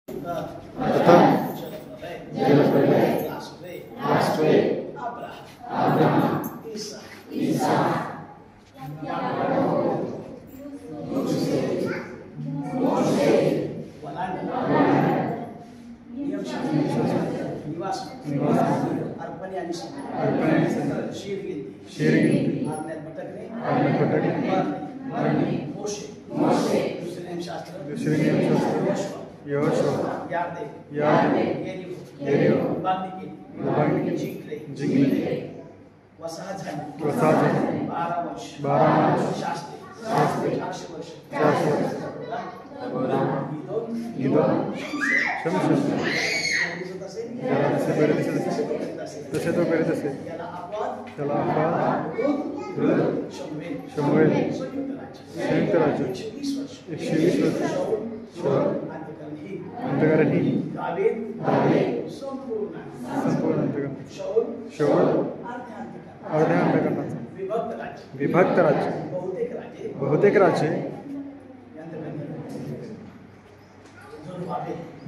तथा तसे तो करीत असे त्याला शमुएल संयुक्त राज्य 120 वर्ष अंतकालीन दावीद संपूर्ण अंतकालीन शाऊल अर्ध्या अंतकालीनाचा विभक्त राज्य बहुतेक राज्ये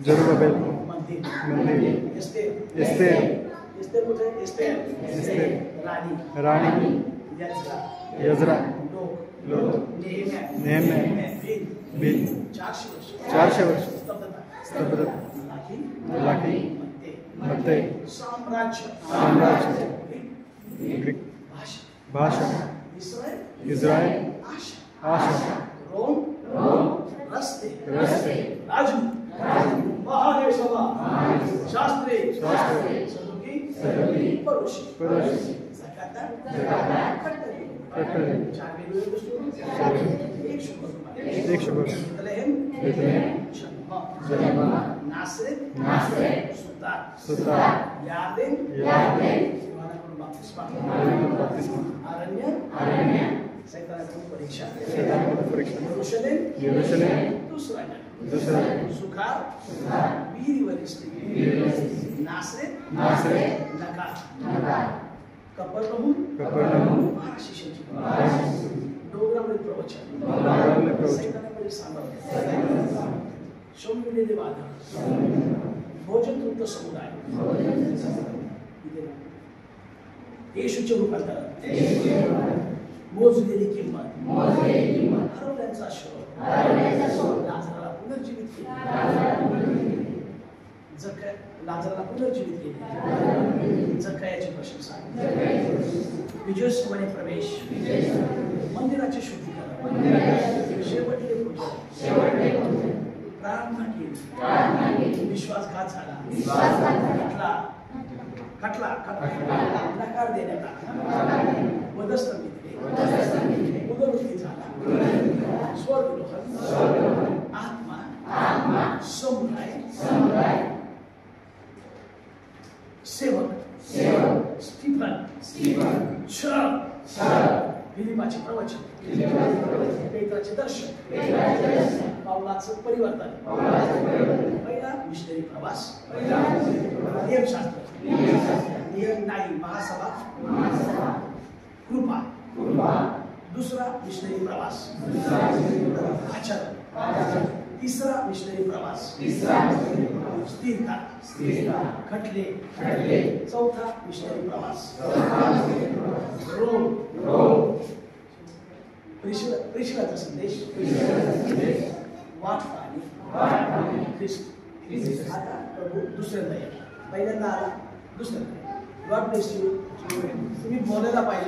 जरुब्बाबेल मंदिर एस्तेर राणी यजरा नेहम्या बिन 400 वर्ष स्तब्धता मलाकी मत्ते साम्राज्य ग्रीक भाषा इस्रायल आशा रोम रस्ते राजू महादेशवा शास्त्री सदुकी परोशी zakata एक शुभ नासरेत सुता यार्देन अरण्य सैतानाची परीक्षा यरूशलेम दूसरा सुखार वीर वरिष्ठ नासरेत नकार कपरनहूम शिष्याची डोंगरावरील प्रवचन सैतानावरील सामर्थ्य शोभलेले वादळ भोजन तृप्त समुदाय येशूचे रूपांतर मोजलेली किंमत हरवल्यांचा शोध लाजराला पुनर्जीवित केले लाजराला पुनर्जीवित केले जक्कयाची प्रशंसा विजयोत्सवाने प्रवेश मंदिराचे शुद्धीकरण शेवटले पूजन प्रार्थना केली विश्वासघात झाला नकार देण्यात आला मध्यस्थ पुनरुत्थी झाला स्वर्गलोक आत्मा समुदाय सेवक स्टीफन फिलिपाचे प्रवचन पेत्राचे दर्शन पावलाचं परिवर्तन पहिला मिशनरी प्रवास नियमशास्त्र नियम नाही महासभा कृपा दुसरा मिशनरी प्रवास आचरण तिसरा मिशनरी प्रवास स्थिरता खटले चौथा मिशनरी प्रवास रोम प्रेषणाचा संदेश वाट पाहणे ख्रिस्त आता प्रभू दुसऱ्यांदा येतात पहिल्यांदा आला दुसऱ्यांदा गॉड ब्लेस यू तुम्ही बोलायला पाहिजे